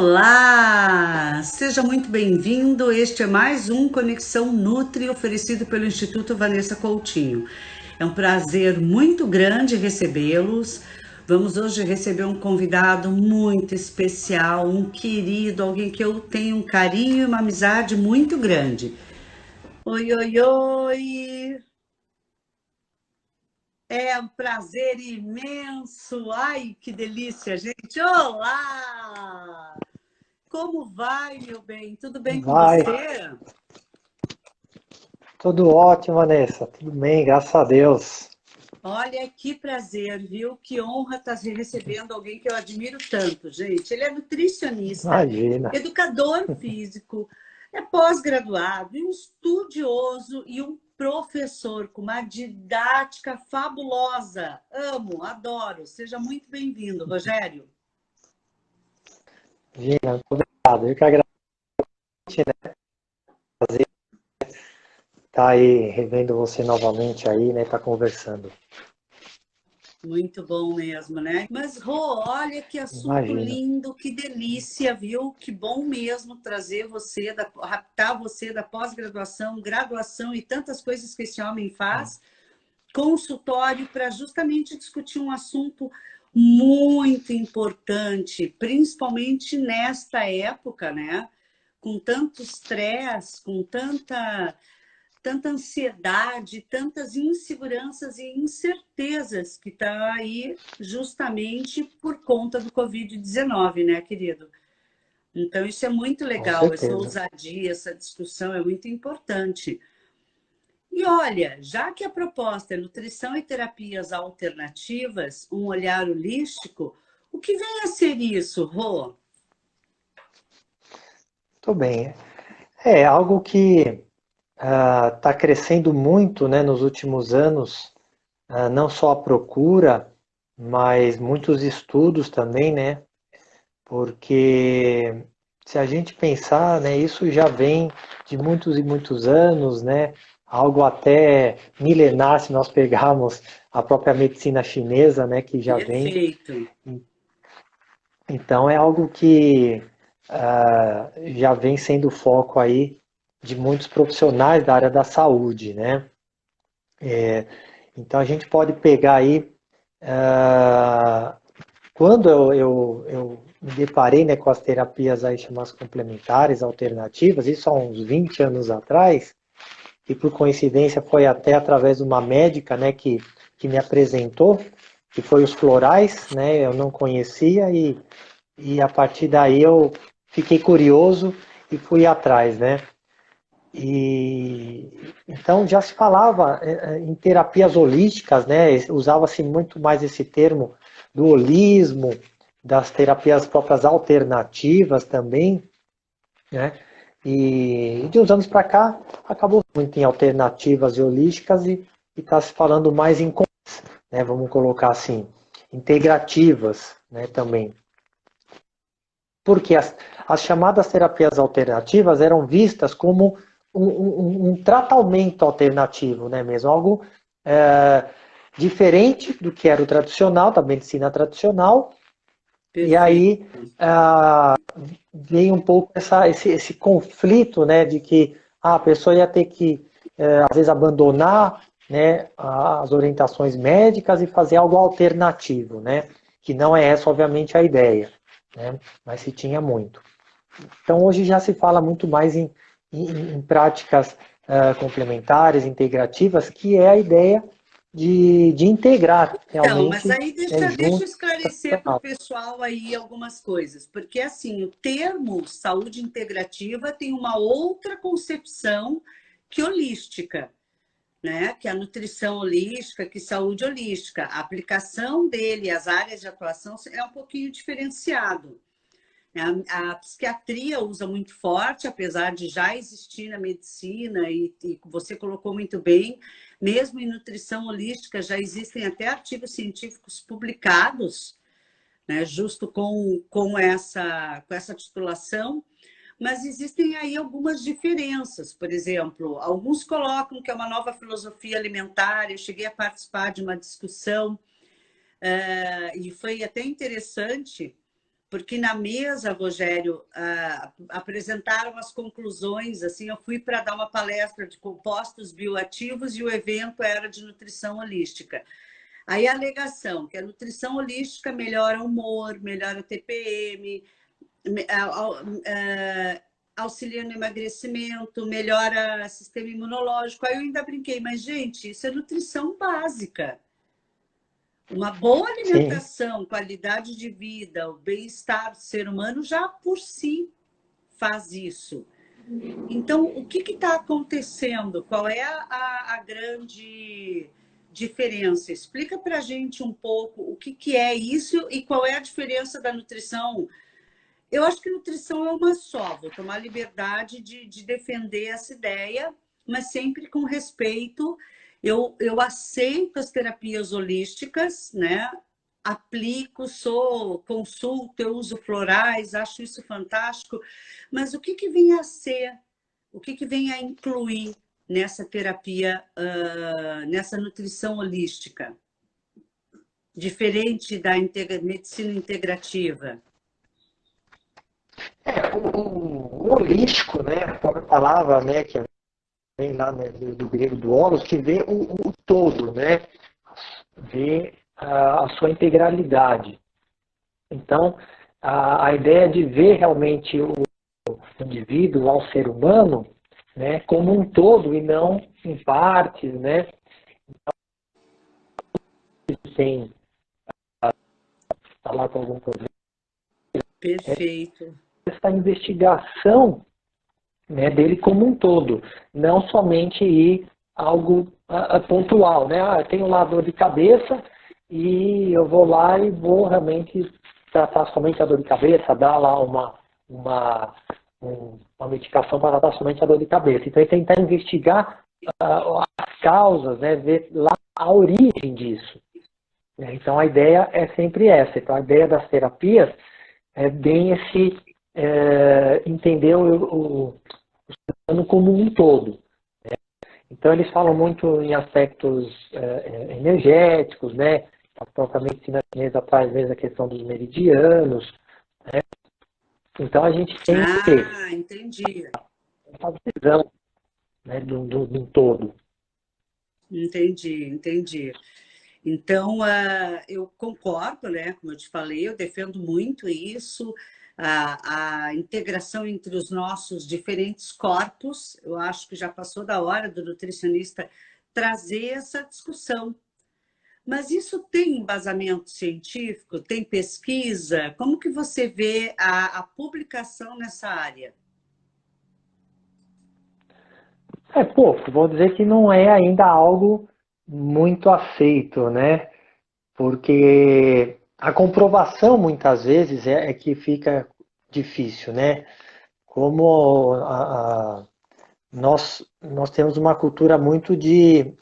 Olá, seja muito bem-vindo. Este é mais um Conexão Nutri oferecido pelo Instituto Vanessa Coutinho. É um prazer muito grande recebê-los. Vamos hoje receber um convidado muito especial, um querido, alguém que eu tenho um carinho e uma amizade muito grande. Oi, oi, oi! É um prazer imenso. Ai, que delícia, gente. Olá! Como vai, meu bem? Tudo bem com Vai, você? tudo ótimo, Vanessa. Tudo bem, graças a Deus. Olha, que prazer, viu? Que honra estar recebendo alguém que eu admiro tanto, gente. Ele é nutricionista, Imagina. educador físico, é pós-graduado, um estudioso e um professor com uma didática fabulosa. Amo, adoro. Seja muito bem-vindo, Rogério. Imagina, muito obrigado. Eu que agradeço, né? Prazer estar aí revendo você novamente aí, né? Tá conversando. Muito bom mesmo, né? Mas, Rô, olha que assunto Imagina. lindo, que delícia, viu? Que bom mesmo trazer você, raptar você da pós-graduação, graduação e tantas coisas que esse homem faz, consultório para justamente discutir um assunto muito importante, principalmente nesta época, né? Com tanto estresse, com tanta ansiedade, tantas inseguranças e incertezas que está aí justamente por conta do Covid-19, né, querido? Então, isso é muito Com legal, essa certeza. ousadia, essa discussão é muito importante. E olha, já que a proposta é nutrição e terapias alternativas, um olhar holístico, o que vem a ser isso, Rô? Tô bem. É algo que está crescendo muito, né, nos últimos anos. Não só a procura, mas muitos estudos também, né? Porque se a gente pensar, né, isso já vem de muitos e muitos anos, né? Algo até milenar se nós pegarmos a própria medicina chinesa, né, que já vem. Perfeito. Então é algo que já vem sendo foco aí de muitos profissionais da área da saúde, né? Então a gente pode pegar aí quando eu me deparei, né, com as terapias aí chamadas complementares, alternativas, isso há uns 20 anos atrás, e por coincidência foi até através de uma médica, né, que me apresentou, que foi os florais, né, eu não conhecia e a partir daí eu fiquei curioso e fui atrás, né. E então já se falava em terapias holísticas, né? Usava-se muito mais esse termo do holismo, das terapias próprias alternativas também, né? E de uns anos para cá acabou muito em alternativas e holísticas e está se falando mais em, né? Vamos colocar assim, integrativas, né? Também. Porque as chamadas terapias alternativas eram vistas como um tratamento alternativo, né, mesmo? Algo é, diferente do que era o tradicional, da medicina tradicional, e Perfeito. aí veio um pouco esse conflito, né, de que a pessoa ia ter que, às vezes, abandonar, né, as orientações médicas e fazer algo alternativo, né, que não é essa, obviamente, a ideia, né, mas se tinha muito. Então, hoje já se fala muito mais em práticas complementares, integrativas, que é a ideia de integrar Então, mas realmente, aí né, deixa eu junto. esclarecer para o pessoal aí algumas coisas, porque assim, o termo saúde integrativa tem uma outra concepção que holística, né? Que é a nutrição holística, que saúde holística. A aplicação dele, as áreas de atuação é um pouquinho diferenciado. A psiquiatria usa muito forte, apesar de já existir na medicina, e você colocou muito bem, mesmo em nutrição holística já existem até artigos científicos publicados, né, justo com essa titulação, mas existem aí algumas diferenças. Por exemplo, alguns colocam que é uma nova filosofia alimentar. Eu cheguei a participar de uma discussão, e foi até interessante, porque na mesa, Rogério, apresentaram as conclusões, assim, eu fui para dar uma palestra de compostos bioativos e o evento era de nutrição holística. Aí a alegação que a nutrição holística melhora o humor, melhora o TPM, auxilia no emagrecimento, melhora o sistema imunológico. Aí eu ainda brinquei, mas gente, isso é nutrição básica. Uma boa alimentação, sim, qualidade de vida, o bem-estar do ser humano já por si faz isso. Então, o que está acontecendo? Qual é a grande diferença? Explica para a gente um pouco o que é isso e qual é a diferença da nutrição. Eu acho que nutrição é uma só, vou tomar liberdade de defender essa ideia, mas sempre com respeito. Eu aceito as terapias holísticas, né? Aplico, consulto, eu uso florais, acho isso fantástico, mas o que vem a ser, o que vem a incluir nessa terapia, nessa nutrição holística, diferente da medicina integrativa? O holístico, né, a própria palavra, né, que vem lá, né, do grego do holos, que vê o todo, né, vê a sua integralidade. Então, a ideia de ver realmente o indivíduo, ao ser humano, né, como um todo e não em partes, né. Então, tem falar com algum problema. Perfeito. Essa investigação, né, dele como um todo, não somente ir algo pontual, né? Eu tenho lá dor de cabeça e eu vou lá e vou realmente tratar somente a dor de cabeça, dar lá uma medicação para tratar somente a dor de cabeça. Então, é tentar investigar as causas, né, ver lá a origem disso. Então, a ideia é sempre essa. Então, a ideia das terapias é bem esse entender o ser humano como um todo. Né? Então, eles falam muito em aspectos energéticos, né? A própria medicina chinesa traz mesmo a questão dos meridianos. Né? Então, a gente tem que ter entendi. essa visão, né, do todo. Entendi. Então, eu concordo, né? Como eu te falei, eu defendo muito isso, a integração entre os nossos diferentes corpos. Eu acho que já passou da hora do nutricionista trazer essa discussão. Mas isso tem embasamento científico? Tem pesquisa? Como que você vê a publicação nessa área? É pouco, vou dizer que não é ainda algo muito aceito, né? Porque a comprovação muitas vezes é que fica difícil, né? Como nós temos uma cultura muito de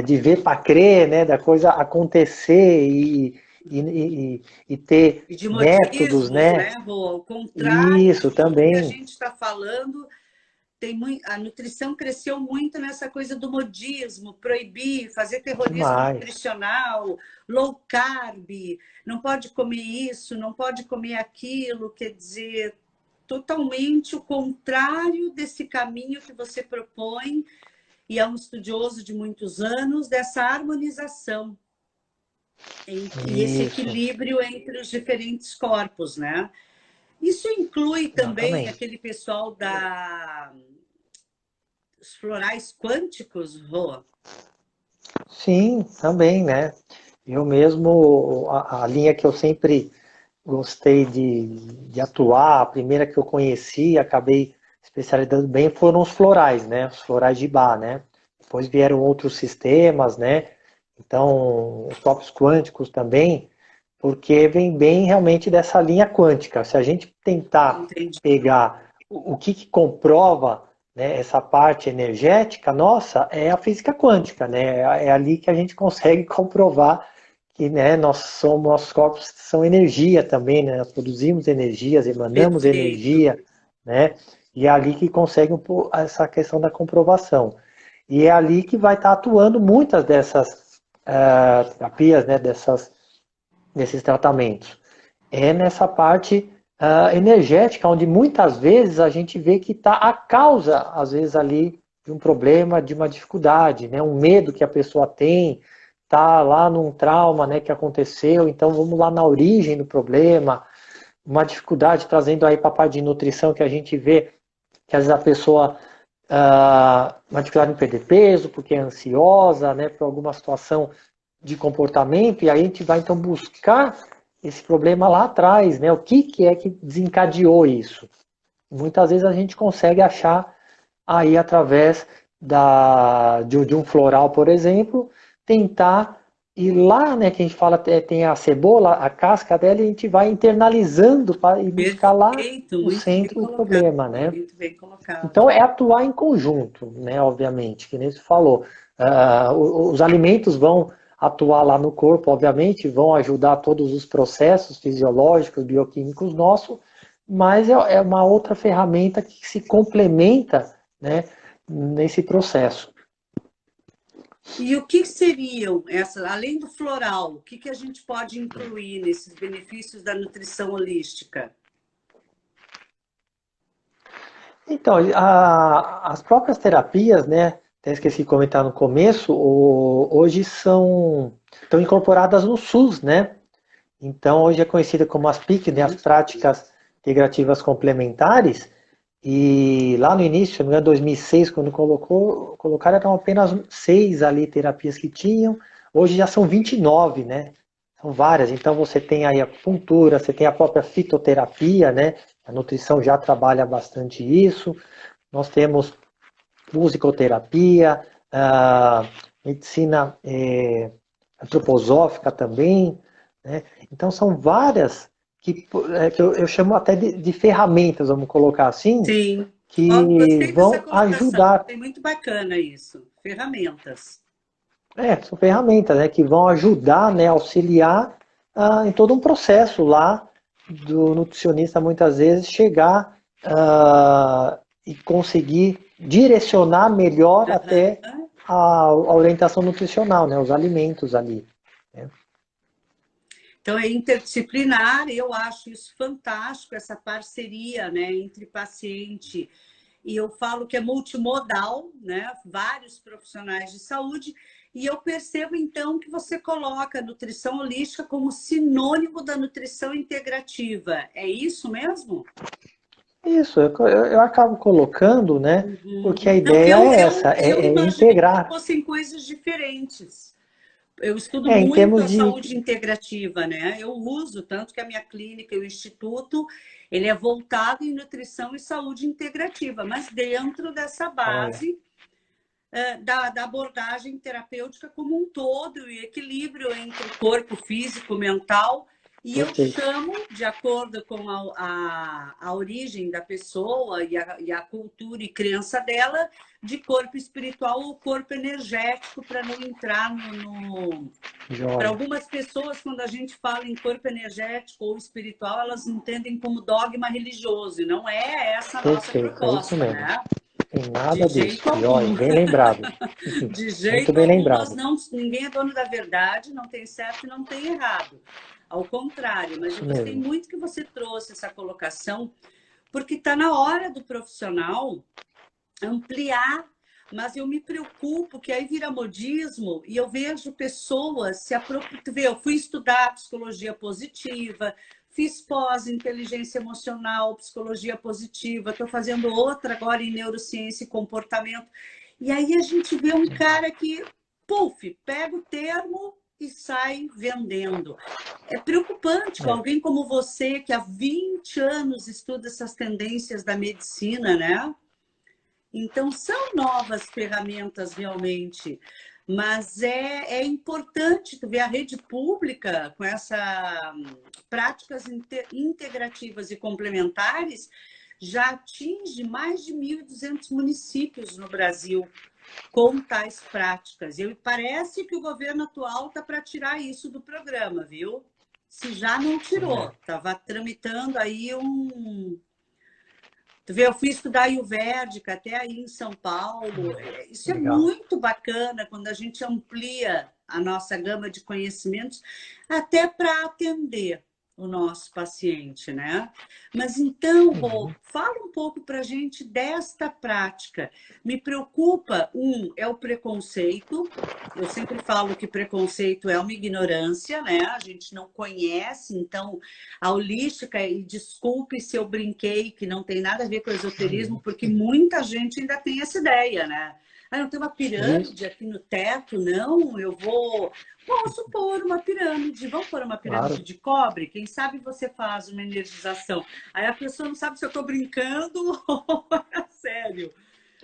de ver para crer, né? Da coisa acontecer e ter E de métodos, modismos, né? Rô? Ao contrário Isso de tudo que a também. gente está falando, a nutrição cresceu muito nessa coisa do modismo, proibir, fazer terrorismo Demais. nutricional, low carb, não pode comer isso, não pode comer aquilo, quer dizer, totalmente o contrário desse caminho que você propõe, e é um estudioso de muitos anos, dessa harmonização e esse equilíbrio entre os diferentes corpos, né? Isso inclui também aquele pessoal os florais quânticos, Rô? Sim, também, né? Eu mesmo, a linha que eu sempre gostei de atuar, a primeira que eu conheci, acabei especializando bem, foram os florais, né? Os florais de Bach, né? Depois vieram outros sistemas, né? Então, os próprios quânticos também, porque vem bem realmente dessa linha quântica. Se a gente tentar pegar o que comprova, né, essa parte energética, nossa, é a física quântica, né? É ali que a gente consegue comprovar que, né, nossos corpos são energia também, né? Nós produzimos energias, emanamos energia, né? E é ali que consegue essa questão da comprovação. E é ali que vai estar atuando muitas dessas terapias, né, desses tratamentos. é nessa parte energética, onde muitas vezes a gente vê que está a causa, às vezes, ali de um problema, de uma dificuldade, né? Um medo que a pessoa tem, tá lá num trauma, né, que aconteceu, então vamos lá na origem do problema, uma dificuldade trazendo aí para a parte de nutrição que a gente vê que às vezes a pessoa uma dificuldade em perder peso, porque é ansiosa, né, por alguma situação de comportamento, e aí a gente vai então buscar esse problema lá atrás, né? O que é que desencadeou isso? Muitas vezes a gente consegue achar aí através de um floral, por exemplo, tentar ir lá, né, que a gente fala, tem a cebola, a casca dela, e a gente vai internalizando para ir buscar lá Perfeito, o muito bem centro do colocado, problema, né? muito bem colocado. Então é atuar em conjunto, né, obviamente, que nem você falou. Os alimentos vão atuar lá no corpo, obviamente, vão ajudar todos os processos fisiológicos, bioquímicos nossos, mas é uma outra ferramenta que se complementa, né, nesse processo. E o que seriam essas, além do floral, o que a gente pode incluir nesses benefícios da nutrição holística? Então, as próprias terapias, né, até esqueci de comentar no começo, hoje estão incorporadas no SUS, né? Então, hoje é conhecida como as PIC, né, as práticas integrativas complementares, e lá no início, no ano 2006, quando colocaram, eram apenas 6 ali terapias que tinham, hoje já são 29, né? São várias, então você tem aí a acupuntura, você tem a própria fitoterapia, né? A nutrição já trabalha bastante isso, nós temos musicoterapia, medicina antroposófica também, né? Então são várias que eu chamo até de ferramentas, vamos colocar assim, Sim. Ó, que gostei dessa vão colocação. ajudar. É muito bacana isso. Ferramentas. São ferramentas, né, que vão ajudar, né, auxiliar em todo um processo lá do nutricionista muitas vezes chegar e conseguir direcionar melhor até Aham. a orientação nutricional, né, os alimentos ali, né. Então, é interdisciplinar, eu acho isso fantástico, essa parceria, né, entre paciente. E eu falo que é multimodal, né, vários profissionais de saúde, e eu percebo, então, que você coloca a nutrição holística como sinônimo da nutrição integrativa. É isso mesmo? Isso, eu acabo colocando, né, porque a Uhum. Não, ideia é essa, eu é imaginei que integrar. fossem coisas diferentes. Eu estudo Em muito termos a de. saúde integrativa, né? Eu uso, tanto que a minha clínica e o instituto, ele é voltado em nutrição e saúde integrativa, mas dentro dessa Olha, base da abordagem terapêutica como um todo e equilíbrio entre corpo físico, mental. E eu perfeito. chamo, de acordo com a origem da pessoa e a cultura e crença dela, de corpo espiritual ou corpo energético, para não entrar para Joia. algumas pessoas, quando a gente fala em corpo energético ou espiritual, elas entendem como dogma religioso, e não é essa a nossa Perfeito, é isso proposta, mesmo. né? Tem De nada disso. jeito Joia, algum. bem lembrado. De Muito jeito bem algum, nós lembrado. não, ninguém é dono da verdade, não tem certo e não tem errado. Ao contrário, mas eu Isso gostei mesmo. muito que você trouxe essa colocação, porque está na hora do profissional ampliar, mas eu me preocupo que aí vira modismo e eu vejo pessoas se apropriando. Eu fui estudar psicologia positiva, fiz pós inteligência emocional, psicologia positiva, estou fazendo outra agora em neurociência e comportamento. E aí a gente vê um cara que, puf, pega o termo e sai vendendo. É preocupante com É, alguém como você, que há 20 anos estuda essas tendências da medicina, né? Então, são novas ferramentas realmente, mas é importante tu ver a rede pública com essas práticas integrativas e complementares já atinge mais de 1.200 municípios no Brasil com tais práticas. E parece que o governo atual está para tirar isso do programa, viu? Se já não tirou, é. estava tramitando aí um. Tu vê, eu fui estudar Ayurvédica até aí em São Paulo. Isso é Legal. muito bacana quando a gente amplia a nossa gama de conhecimentos, até para atender. o nosso paciente, né? Mas então, Rô, Uhum. fala um pouco para a gente desta prática. Me preocupa, é o preconceito. Eu sempre falo que preconceito é uma ignorância, né? A gente não conhece, então a holística, e desculpe se eu brinquei, que não tem nada a ver com esoterismo, porque muita gente ainda tem essa ideia, né? Ah, não tem uma Isso, pirâmide aqui no teto, não, eu vou. Posso pôr uma pirâmide, vamos pôr uma pirâmide claro. de cobre? Quem sabe você faz uma energização. Aí a pessoa não sabe se eu estou brincando ou é sério.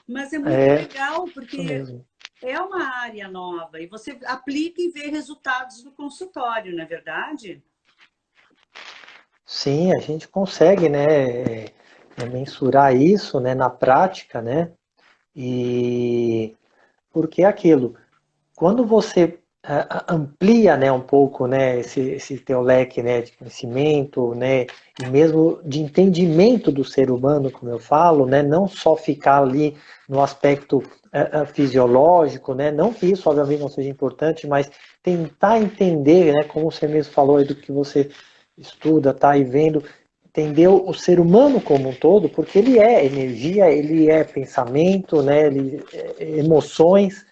Mas é muito É, legal, isso porque mesmo. é uma área nova e você aplica e vê resultados no consultório, não é verdade? Sim, a gente consegue, né, mensurar isso, né, na prática, né, e porque é aquilo, quando você amplia, né, um pouco, né, esse teu leque, né, de conhecimento, né, e mesmo de entendimento do ser humano, como eu falo, né, não só ficar ali no aspecto fisiológico, né, não que isso obviamente não seja importante, mas tentar entender, né, como você mesmo falou aí do que você estuda, tá aí vendo, entender o ser humano como um todo, porque ele é energia, ele é pensamento, né, ele é emoções,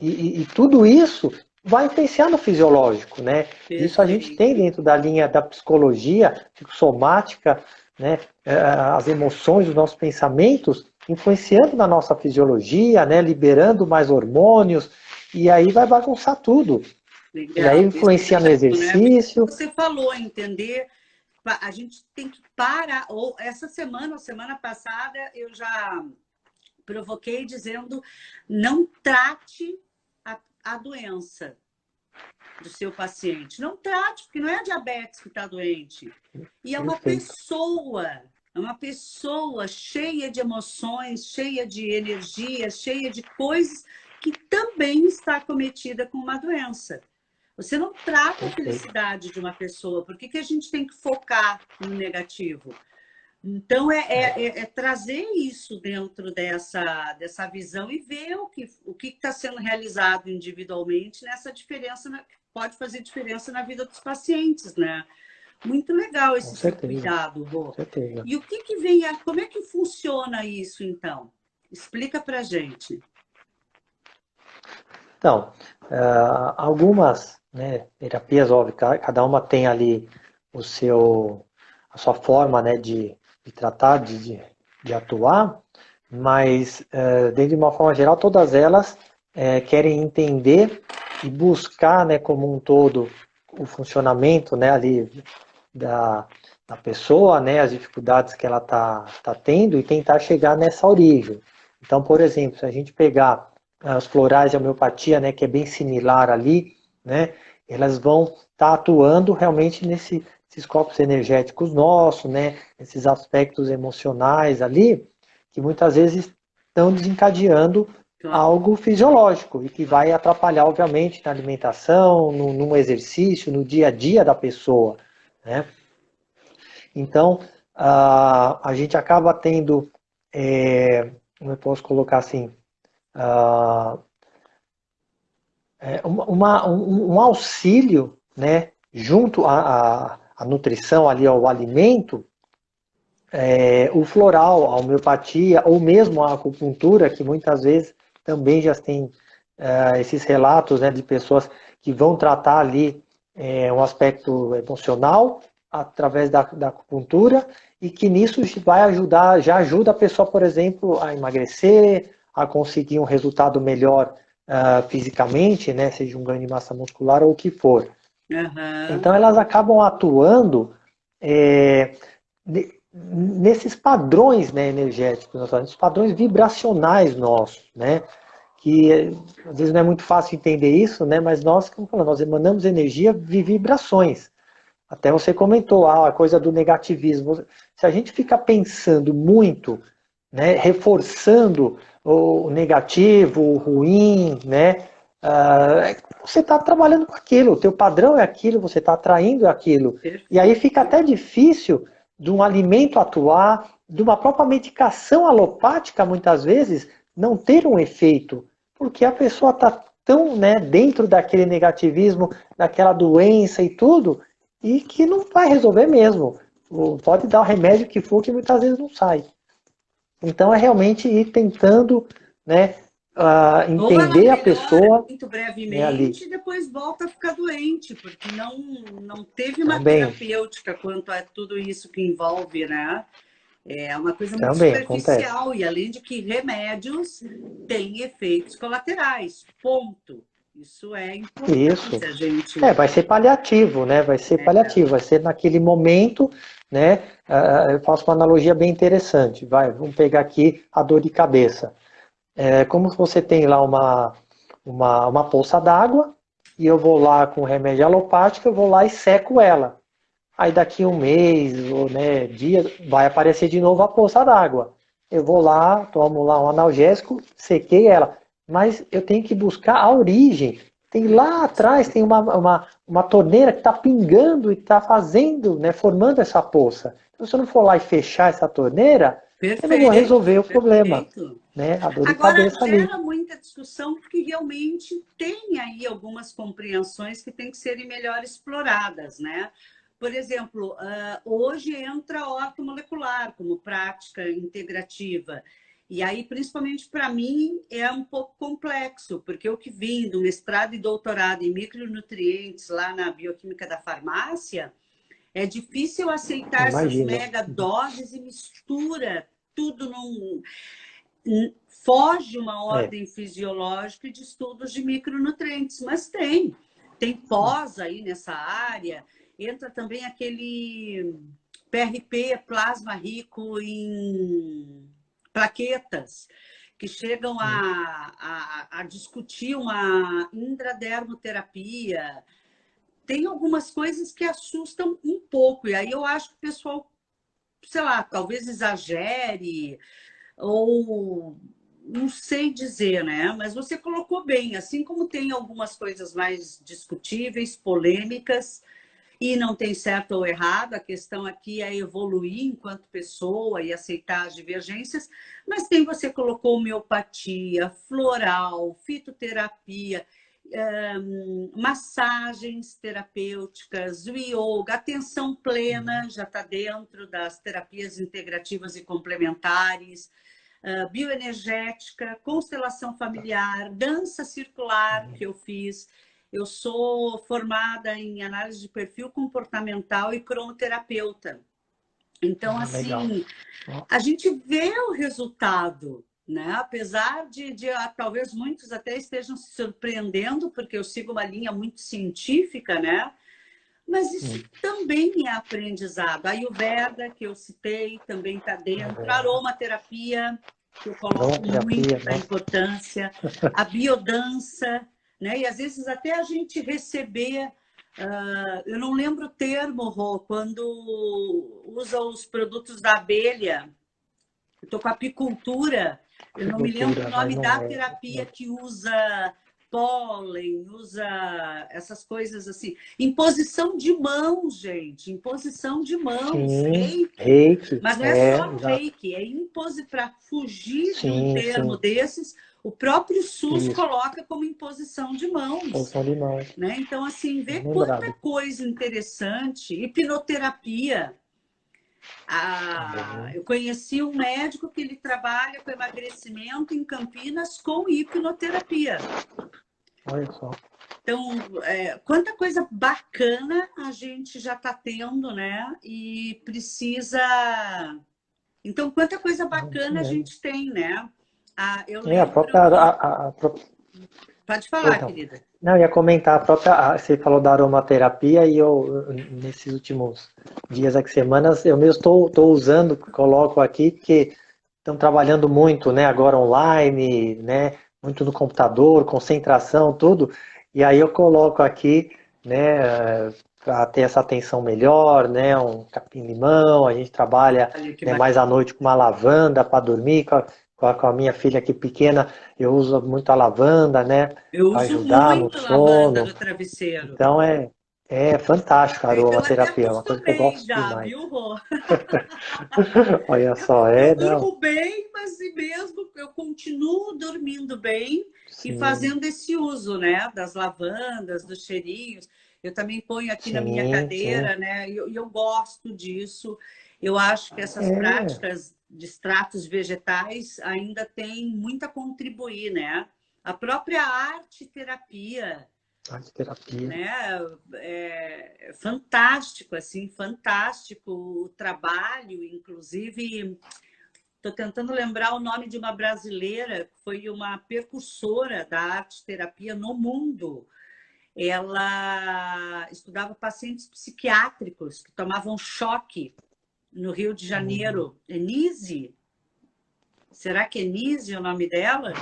e tudo isso vai influenciar no fisiológico, né? Isso a gente tem Perfeito. dentro da linha da psicologia, psicossomática, né? As emoções, os nossos pensamentos influenciando na nossa fisiologia, né? Liberando mais hormônios, e aí vai bagunçar tudo. E aí Legal. Isso influencia no mesmo, né? Bem o que exercício. você falou, entender. A gente tem que parar. Ou essa semana, ou semana passada, eu já provoquei dizendo não trate a doença do seu paciente. Não trate, porque não é a diabetes que está doente. E Perfeito. é uma pessoa cheia de emoções, cheia de energia, cheia de coisas que também está acometida com uma doença. Você não trata a Perfeito. felicidade de uma pessoa. Por que, que a gente tem que focar no negativo? Então, é trazer isso dentro dessa visão e ver o que está sendo realizado individualmente nessa diferença, pode fazer diferença na vida dos pacientes, né? Muito legal Com esse seu certeza. cuidado, Com Rô. certeza. E o que, que vem, como é que funciona isso, então? Explica para gente. Então, algumas, né, terapias, óbvio, cada uma tem ali o seu, a sua forma, né, de tratar, de atuar, mas, dentro de uma forma geral, todas elas querem entender e buscar, né, como um todo, o funcionamento, né, ali da, da pessoa, né, as dificuldades que ela tá tendo e tentar chegar nessa origem. Então, por exemplo, se a gente pegar as florais e a homeopatia, né, que é bem similar ali, né, elas vão estar atuando realmente nesses corpos energéticos nossos, né, esses aspectos emocionais ali, que muitas vezes estão desencadeando Claro. algo fisiológico e que vai atrapalhar, obviamente, na alimentação, no exercício, no dia a dia da pessoa, né? Então, a gente acaba tendo, como eu posso colocar assim, ah, um auxílio, né, junto à nutrição ali, ao alimento, o floral, a homeopatia, ou mesmo a acupuntura, que muitas vezes também já tem esses relatos, né, de pessoas que vão tratar ali um aspecto emocional através da acupuntura e que nisso vai ajudar, já ajuda a pessoa, por exemplo, a emagrecer, a conseguir um resultado melhor fisicamente, né, seja um ganho de massa muscular ou o que for. Aham. Então elas acabam atuando é, nesses padrões, né, energéticos, nesses padrões vibracionais nossos, né? Que às vezes não é muito fácil entender isso, né? Mas nós, como falando, nós emanamos energia de vibrações. Até você comentou a coisa do negativismo. Se a gente fica pensando muito, né, reforçando o negativo, o ruim, né, você está trabalhando com aquilo, o teu padrão é aquilo, você está atraindo aquilo. E aí Perfeito. fica até difícil de um alimento atuar, de uma própria medicação alopática, muitas vezes, não ter um efeito, porque a pessoa está tão, né, dentro daquele negativismo, daquela doença e tudo, e que não vai resolver mesmo. Pode dar o remédio que for, que muitas vezes não sai. Então é realmente ir tentando, né, Ou ela entender a melhora pessoa, muito né, ali. brevemente e depois volta a ficar doente, porque não teve uma Também, terapêutica quanto a tudo isso que envolve, né? É uma coisa muito também acontece. superficial, e além de que remédios têm efeitos colaterais, ponto. Isso é Isso. importante a gente. Vai ser paliativo, né? Vai ser paliativo, vai ser naquele momento, né? Eu faço uma analogia bem interessante. Vamos pegar aqui a dor de cabeça. É como se você tem lá uma poça d'água e eu vou lá com remédio alopático, eu vou lá e seco ela. Aí daqui um mês, ou né, dias, vai aparecer de novo a poça d'água. Eu vou lá, tomo lá um analgésico, sequei ela. Mas eu tenho que buscar a origem. Tem lá atrás, tem uma torneira que está pingando e está fazendo, né, formando essa poça. Então, se eu não for lá e fechar essa torneira, eu não vou resolver Perfeito, o problema, perfeito. né? A dor de Agora, cabeça ali. gera muita discussão porque realmente tem aí algumas compreensões que têm que serem melhor exploradas, né? Por exemplo, hoje entra a ortomolecular como prática integrativa. E aí, principalmente para mim, é um pouco complexo, porque eu que vim do mestrado e doutorado em micronutrientes lá na bioquímica da farmácia, é difícil aceitar essas Imagino. mega doses e mistura tudo foge uma É, ordem fisiológica e de estudos de micronutrientes, mas tem pós aí nessa área, entra também aquele PRP, plasma rico em plaquetas, que chegam a discutir uma intradermoterapia. Tem algumas coisas que assustam um pouco, e aí eu acho que o pessoal, sei lá, talvez exagere, ou não sei dizer, né? Mas você colocou bem, assim como tem algumas coisas mais discutíveis, polêmicas, e não tem certo ou errado, a questão aqui é evoluir enquanto pessoa e aceitar as divergências, mas tem, você colocou homeopatia, floral, fitoterapia, massagens terapêuticas, o yoga, atenção plena já está dentro das terapias integrativas e complementares, bioenergética, constelação familiar, dança circular que eu fiz. Eu sou formada em análise de perfil comportamental e cronoterapeuta. Então, legal. assim, a gente vê o resultado, né? Apesar de talvez muitos até estejam se surpreendendo, porque eu sigo uma linha muito científica, né? Mas isso também é aprendizado. A Ayurveda, que eu citei, também está dentro. A aromaterapia, que eu coloco Aromaterapia, muito da nossa. importância. A biodança, né? E às vezes até a gente receber... eu não lembro o termo, Rô, quando usa os produtos da abelha. Eu estou com a apicultura. Eu não me lembro o Agricultura, mas nome não da é. terapia que usa pólen, usa essas coisas assim. Imposição de mãos, gente. Imposição de mãos, Sim, reiki. reiki, Mas não é só exato. reiki, é impose para fugir de um Sim, termo sim, desses. O próprio SUS isso. coloca como imposição de mãos. Posição de mão, Né? Então, assim, bem vê quanta lembrado. coisa interessante. Hipnoterapia. Também, Eu conheci um médico que ele trabalha com emagrecimento em Campinas com hipnoterapia. olha só. Então, quanta coisa bacana a gente já está tendo, né? E precisa. Então, quanta coisa É isso bacana a mesmo. gente tem, né? Eu A lembro própria. que. Pode falar, Perdão. querida. Não, eu ia comentar a própria. Você falou da aromaterapia e nesses últimos dias, aqui, semanas, eu mesmo estou usando, coloco aqui, porque estão trabalhando muito, né, agora online, né, muito no computador, concentração, tudo. E aí eu coloco aqui, né, para ter essa atenção melhor, né, um capim-limão, a gente trabalha, Olha que né, mais à bacana. noite com uma lavanda para dormir, com a minha filha aqui pequena, eu uso muito a lavanda, né, Eu para uso ajudar no muito lavanda sono. no travesseiro. Então é fantástico a Eu até aromaterapia, é uma coisa que eu acostumei gosto já, demais. viu, Rô? Olha só, Eu não, durmo bem, mas e mesmo eu continuo dormindo bem e sim, fazendo esse uso, né, das lavandas, dos cheirinhos. Eu também ponho aqui na minha sim, sim. cadeira, né? E eu gosto disso. Eu acho que essas É, práticas de extratos vegetais ainda têm muito a contribuir, né? A própria arte terapia, arte terapia. né? É fantástico, assim, fantástico o trabalho, inclusive. Estou tentando lembrar o nome de uma brasileira que foi uma percursora da arte terapia no mundo. Ela estudava pacientes psiquiátricos que tomavam choque no Rio de Uhum. Janeiro. Enise? Será que é Enise o nome dela?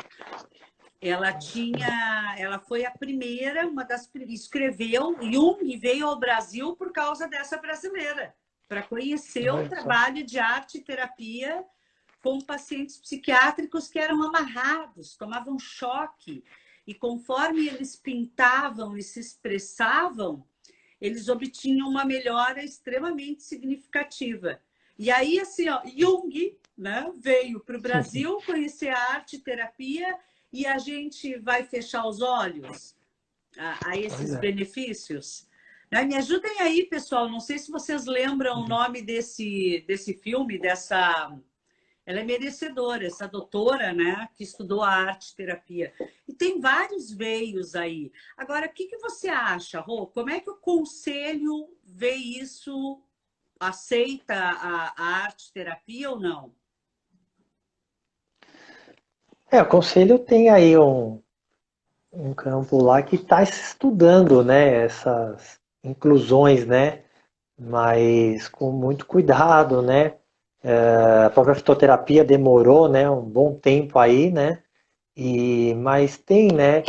Ela foi a primeira, uma das escreveu. Jung veio ao Brasil por causa dessa brasileira, para conhecer o Olha só. trabalho de arte e terapia com pacientes psiquiátricos que eram amarrados, tomavam choque, e conforme eles pintavam e se expressavam, eles obtinham uma melhora extremamente significativa. E aí, assim, ó, Jung, né, veio para o Brasil conhecer a arte terapia e a gente vai fechar os olhos a Pois esses é. benefícios. Né? Me ajudem aí, pessoal. Não sei se vocês lembram o nome desse filme, dessa. Ela é merecedora, essa doutora, né, que estudou a arte terapia. E tem vários veios aí. Agora, o que, que você acha, Rô? Como é que o conselho vê isso? Aceita a arte terapia ou não? É, o conselho tem aí um campo lá que está estudando, né, essas inclusões, né, mas com muito cuidado, né. A própria fitoterapia demorou, né, um bom tempo aí, né, mas tem, né,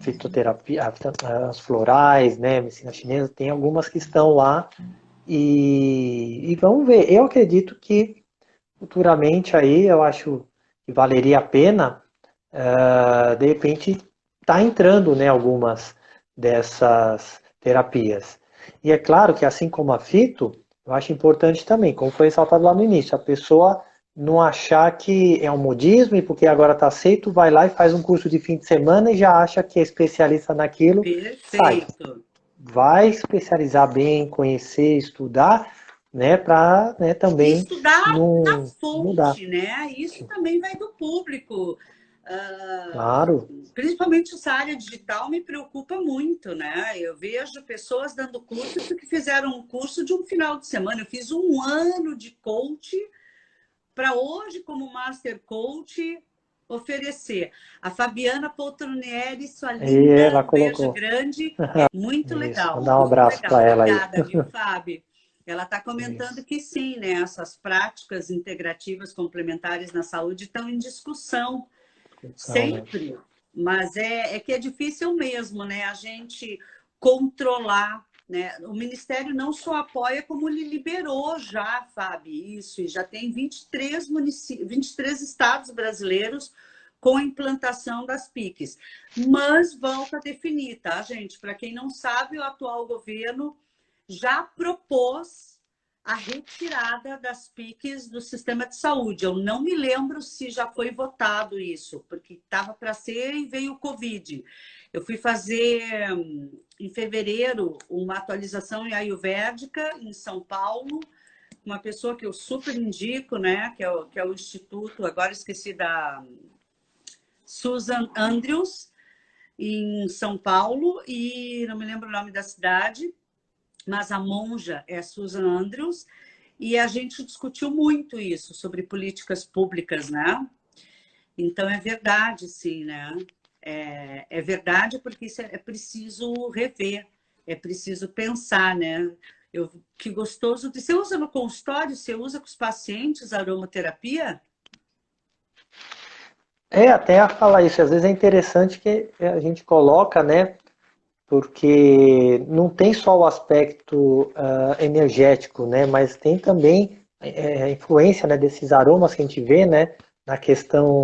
fitoterapia, as florais, né, medicina chinesa, tem algumas que estão lá e vamos ver. Eu acredito que futuramente aí, eu acho que valeria a pena de repente está entrando, né, algumas dessas terapias. E é claro que assim como a fito, eu acho importante também, como foi ressaltado lá no início, a pessoa não achar que é um modismo e porque agora está aceito, vai lá e faz um curso de fim de semana e já acha que é especialista naquilo, sai. Perfeito. Vai especializar bem, conhecer, estudar, né, para, né, E também estudar na não mudar. fonte, né? Isso também vai do público. Claro. Principalmente essa área digital me preocupa muito, né? Eu vejo pessoas dando curso porque fizeram um curso de um final de semana. Eu fiz um ano de coach para hoje, como Master Coach, oferecer. A Fabiana Poltronieri, sua E linda, ela um beijo colocou. grande. Muito Isso, legal, mandar um muito abraço legal. para ela aí. Obrigada, viu, Fábio? Ela está comentando Isso. que sim, né? Essas práticas integrativas complementares na saúde estão em discussão Então, né? sempre, mas é que é difícil mesmo, né? A gente controlar, né? O Ministério não só apoia, como ele liberou já, Fábio, isso, e já tem 23 municípios, 23 estados brasileiros com a implantação das PICs. Mas volta a definir, tá, gente? Para quem não sabe, o atual governo já propôs a retirada das PICs do sistema de saúde. Eu não me lembro se já foi votado isso, porque estava para ser e veio o Covid. Eu fui fazer, em fevereiro, uma atualização em Ayurvédica, em São Paulo, uma pessoa que eu super indico, né, que é o Instituto, agora esqueci da Susan Andrews, em São Paulo, e não me lembro o nome da cidade, mas a monja é a Susan Andrews, e a gente discutiu muito isso, sobre políticas públicas, né? Então, é verdade, sim, né? É verdade porque isso é preciso rever, é preciso pensar, né? Que gostoso. Você usa no consultório, você usa com os pacientes aromaterapia? Até a falar isso, às vezes é interessante que a gente coloca, né? Porque não tem só o aspecto energético, né? Mas tem também a influência, né, desses aromas que a gente vê, né? Na questão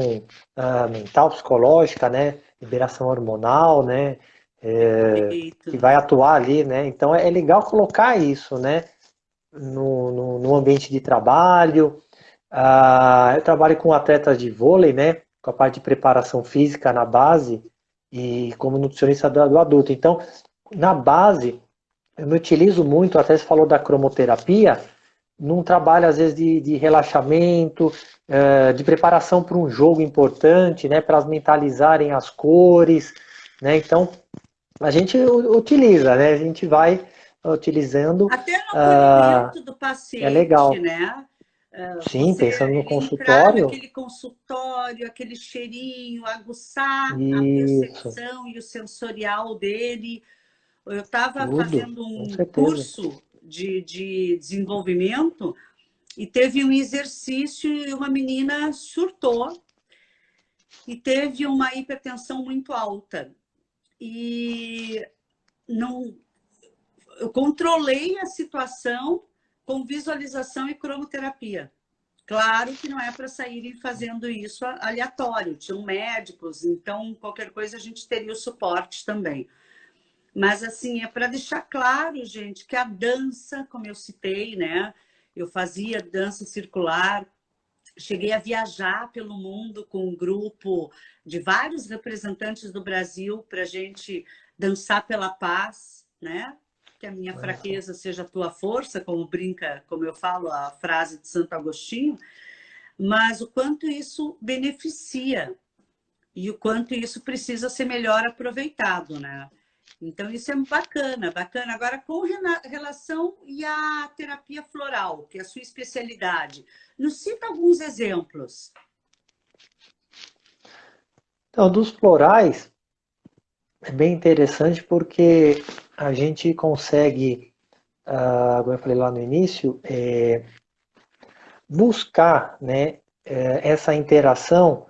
mental, psicológica, né? Liberação hormonal, né? Que Perfeito. vai atuar ali, né? Então é legal colocar isso, né? No ambiente de trabalho. Eu trabalho com atletas de vôlei, né? Com a parte de preparação física na base e como nutricionista do adulto. Então, na base, eu me utilizo muito, até você falou da cromoterapia, num trabalho, às vezes, de relaxamento, de preparação para um jogo importante, né, para elas mentalizarem as cores, né, então a gente utiliza, né, a gente vai utilizando, Até no acolhimento do é paciente, legal. né? Sim, Você pensando no ele entrar consultório, naquele consultório, aquele cheirinho, aguçar a isso, percepção e o sensorial dele. Eu estava tudo, fazendo com um certeza. curso de desenvolvimento e teve um exercício e uma menina surtou e teve uma hipertensão muito alta. E não, eu controlei a situação com visualização e cromoterapia. Claro que não é para saírem fazendo isso aleatório, tinham médicos, então qualquer coisa a gente teria o suporte também. Mas assim, é para deixar claro, gente, que a dança, como eu citei, né? Eu fazia dança circular, cheguei a viajar pelo mundo com um grupo de vários representantes do Brasil para a gente dançar pela paz, né? Que a minha Olha só. fraqueza seja a tua força, como brinca, como eu falo, a frase de Santo Agostinho, mas o quanto isso beneficia e o quanto isso precisa ser melhor aproveitado, né? Então, isso é bacana, bacana. Agora, com relação à terapia floral, que é a sua especialidade, nos cita alguns exemplos. Então, dos florais, é bem interessante porque a gente consegue, como eu falei lá no início, buscar, né, essa interação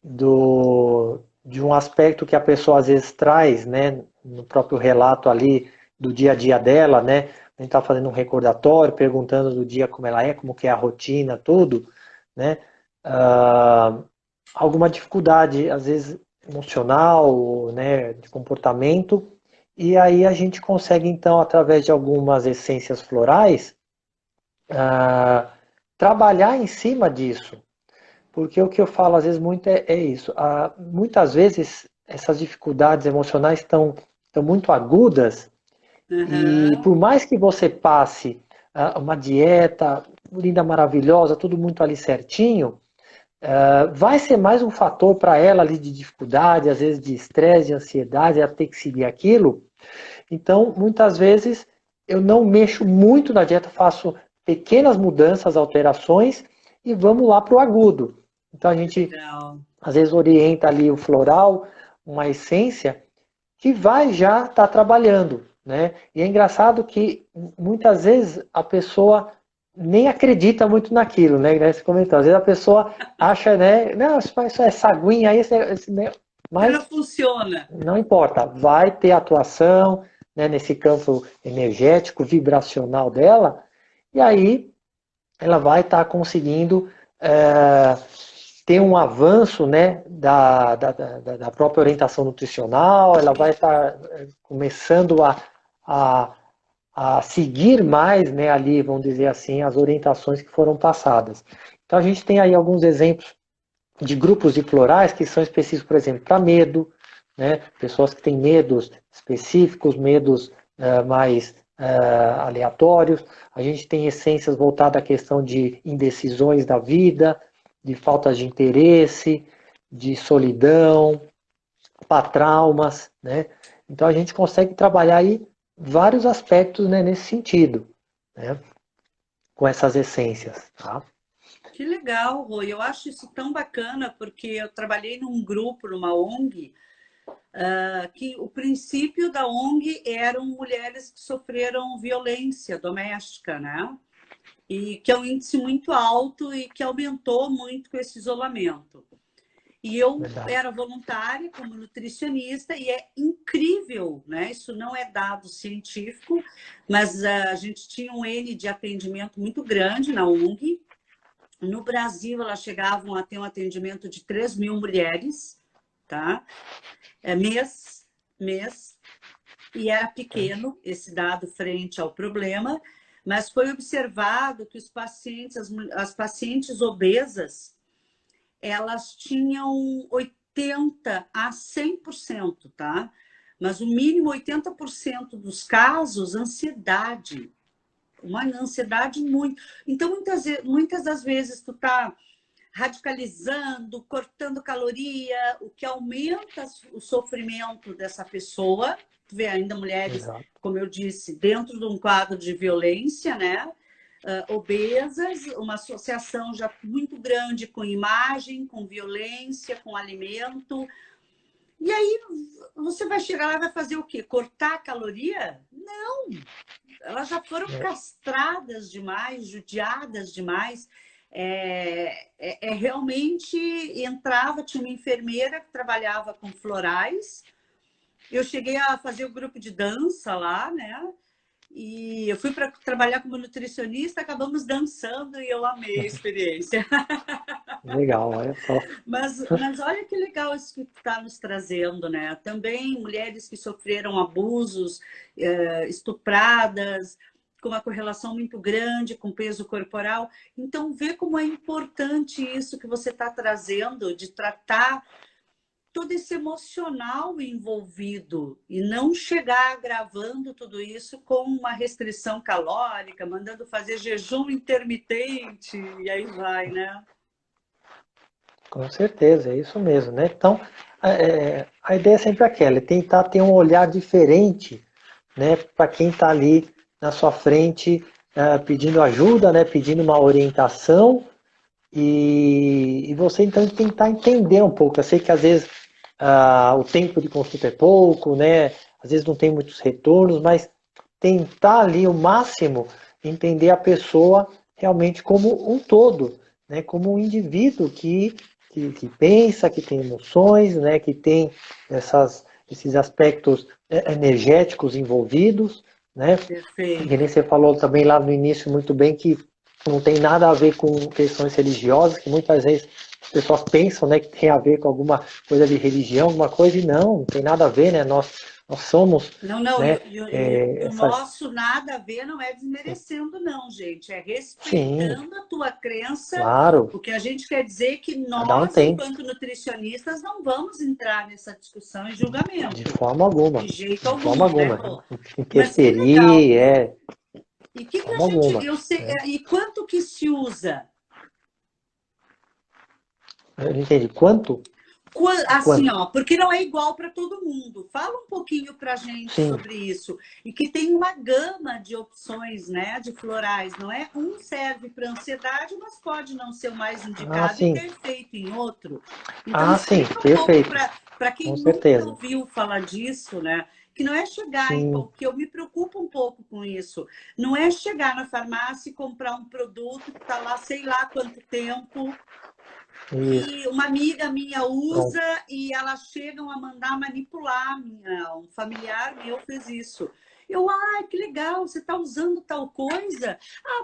de um aspecto que a pessoa às vezes traz, né, no próprio relato ali do dia a dia dela, né, a gente está fazendo um recordatório, perguntando do dia como ela é, como que é a rotina, tudo, né, ah, alguma dificuldade, às vezes emocional, né, de comportamento, e aí a gente consegue então, através de algumas essências florais, trabalhar em cima disso, porque o que eu falo às vezes muito é isso. Muitas vezes essas dificuldades emocionais estão muito agudas e Uhum. por mais que você passe uma dieta linda, maravilhosa, tudo muito ali certinho, vai ser mais um fator para ela ali de dificuldade, às vezes de estresse, de ansiedade, ela ter que seguir aquilo. Então, muitas vezes eu não mexo muito na dieta, faço pequenas mudanças, alterações e vamos lá para o agudo. Então a gente Legal. às vezes orienta ali o floral, uma essência que vai já estar trabalhando, né? E é engraçado que muitas vezes a pessoa nem acredita muito naquilo, né? Você comentou, às vezes a pessoa acha, né? Não, isso é saguinha, né? Que não Mas funciona. não importa, vai ter atuação, né, nesse campo energético, vibracional dela, e aí ela vai estar conseguindo ter um avanço, né, da própria orientação nutricional, ela vai estar começando a, a seguir mais, né, ali, vamos dizer assim, as orientações que foram passadas. Então a gente tem aí alguns exemplos de grupos de florais que são específicos, por exemplo, para medo, né, pessoas que têm medos específicos, medos mais aleatórios. A gente tem essências voltadas à questão de indecisões da vida, de falta de interesse, de solidão, para traumas, né? Então a gente consegue trabalhar aí vários aspectos, né, nesse sentido, né, com essas essências, tá? Que legal, Rô. Eu acho isso tão bacana, porque eu trabalhei num grupo, numa ONG, que o princípio da ONG eram mulheres que sofreram violência doméstica, né? E que é um índice muito alto e que aumentou muito com esse isolamento. E eu Verdade. era voluntária como nutricionista e é incrível, né? Isso não é dado científico, mas a gente tinha um N de atendimento muito grande na ONG. No Brasil, elas chegavam a ter um atendimento de 3 mil mulheres, tá? Mês, e era pequeno esse dado frente ao problema, mas foi observado que os pacientes, as pacientes obesas, elas tinham 80 a 100%, tá? mas o mínimo 80% dos casos, ansiedade. Uma ansiedade muito. Então, muitas das vezes, tu tá radicalizando, cortando caloria, o que aumenta o sofrimento dessa pessoa. Tu vê ainda mulheres, Exato. como eu disse, dentro de um quadro de violência, né? Obesas, uma associação já muito grande com imagem, com violência, com alimento. E aí você vai chegar lá e vai fazer o quê? Cortar a caloria? Não! Elas já foram castradas demais, judiadas demais. Realmente entrava, tinha uma enfermeira que trabalhava com florais. Eu cheguei a fazer o grupo de dança lá, né? E eu fui para trabalhar como nutricionista, acabamos dançando e eu amei a experiência. Legal, olha só. Mas olha que legal isso que está nos trazendo, né? Também mulheres que sofreram abusos, estupradas, com uma correlação muito grande com peso corporal. Então, vê como é importante isso que você está trazendo, de tratar todo esse emocional envolvido e não chegar agravando tudo isso com uma restrição calórica, mandando fazer jejum intermitente e aí vai, né? Com certeza, é isso mesmo, né? Então, a ideia é sempre aquela, é tentar ter um olhar diferente, né, para quem está ali na sua frente, pedindo ajuda, né, pedindo uma orientação, e você então tentar entender um pouco. Eu sei que às vezes o tempo de consulta é pouco, né? Às vezes não tem muitos retornos, mas tentar ali o máximo entender a pessoa realmente como um todo, né? Como um indivíduo que pensa, que tem emoções, né? Que tem esses aspectos energéticos envolvidos, né? Perfeito. Que nem você falou também lá no início muito bem que não tem nada a ver com questões religiosas, que muitas vezes as pessoas pensam, né, que tem a ver com alguma coisa de religião, alguma coisa, e não tem nada a ver, né? Nós somos, Não, né, e o nosso nada a ver não é desmerecendo, não, gente. É Sim, respeitando a tua crença. claro, O que a gente quer dizer é que cada um nós, tem, enquanto nutricionistas, não vamos entrar nessa discussão e julgamento. de forma alguma, De jeito de forma algum, né, alguma, Rô? Mas que legal, interferir, viu? E de que a forma gente. alguma, Eu sei, né? e quanto que se usa? Eu não entendi, quanto? Assim, Quanto? ó, porque não é igual para todo mundo. Fala um pouquinho para a gente Sim, sobre isso. E que tem uma gama de opções, né, de florais. Não é um serve para ansiedade, mas pode não ser o mais indicado e sim, ter efeito em outro. Então, sim, explica um pouco perfeito, para com quem nunca certeza, ouviu falar disso, né? Que não é chegar, sim, que eu me preocupo um pouco com isso. Não é chegar na farmácia e comprar um produto que está lá sei lá quanto tempo isso, e uma amiga minha pronto, usa e elas chegam a mandar manipular. Um familiar meu fez isso. Que legal, você está usando tal coisa?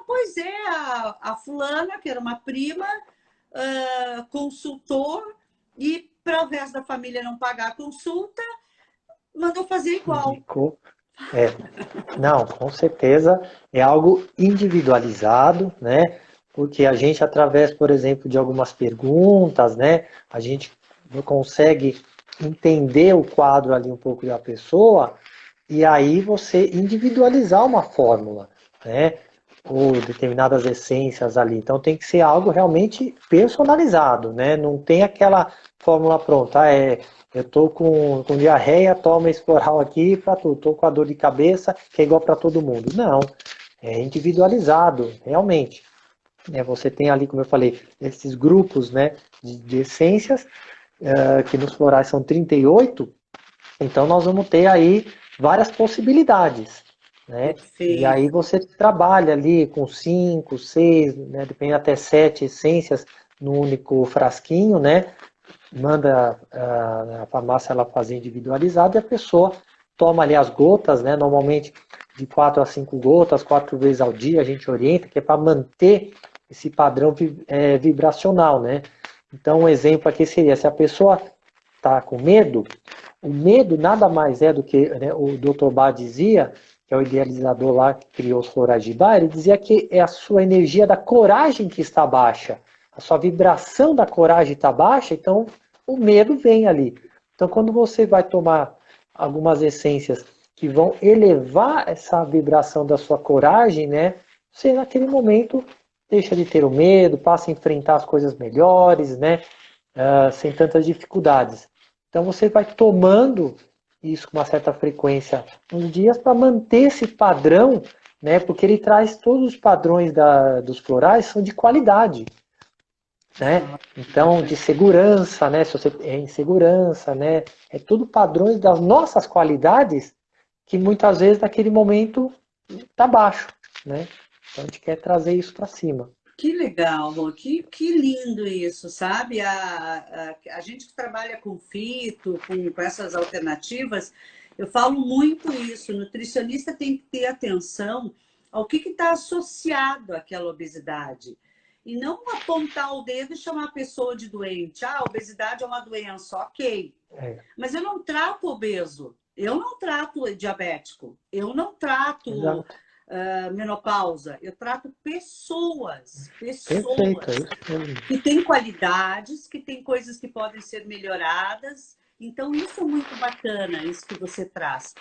Pois é, a fulana, que era uma prima, consultou e, para o resto da família não pagar a consulta, mandou fazer igual. indicou, é, não, com certeza é algo individualizado, né? Porque a gente, através, por exemplo, de algumas perguntas, né, a gente consegue entender o quadro ali um pouco da pessoa e aí você individualizar uma fórmula, né? Ou determinadas essências ali. Então tem que ser algo realmente personalizado, né? Não tem aquela fórmula pronta. Eu tô com diarreia, toma esse floral aqui para tu. Tô com a dor de cabeça, que é igual para todo mundo. Não, é individualizado, realmente. Você tem ali, como eu falei, esses grupos, né, de essências, que nos florais são 38. Então nós vamos ter aí várias possibilidades, né? E aí Perfeito. você trabalha ali com 5, 6, né, depende até 7 essências no único frasquinho, né? Manda a farmácia ela fazer individualizado e a pessoa toma ali as gotas, né? Normalmente de 4 a 5 gotas, 4 vezes ao dia a gente orienta, que é para manter esse padrão vibracional, né? Então um exemplo aqui seria, se a pessoa está com medo, o medo nada mais é do que, né, o Dr. Bach dizia, que é o idealizador lá que criou os florais de Bach, ele dizia que é a sua energia da coragem que está baixa, a sua vibração da coragem está baixa, então o medo vem ali. Então quando você vai tomar algumas essências que vão elevar essa vibração da sua coragem, né? Você naquele momento deixa de ter o medo, passa a enfrentar as coisas melhores, né? Sem tantas dificuldades. Então você vai tomando isso com uma certa frequência nos dias para manter esse padrão, né? Porque ele traz todos os padrões dos florais são de qualidade, né? Então, de segurança, né? Se você é em segurança, né? É tudo padrões das nossas qualidades que muitas vezes naquele momento está baixo, né? Então a gente quer trazer isso para cima. Que legal, Rô. Que lindo isso, sabe? A gente que trabalha com fito, com essas alternativas, eu falo muito isso. O nutricionista tem que ter atenção ao que está associado àquela obesidade. E não apontar o dedo e chamar a pessoa de doente. Ah, a obesidade é uma doença, ok. É, Mas eu não trato obeso, eu não trato diabético, eu não trato exato. menopausa, eu trato Perfeito, é pessoas isso mesmo. que têm qualidades, que têm coisas que podem ser melhoradas. Então, isso é muito bacana, isso que você traz.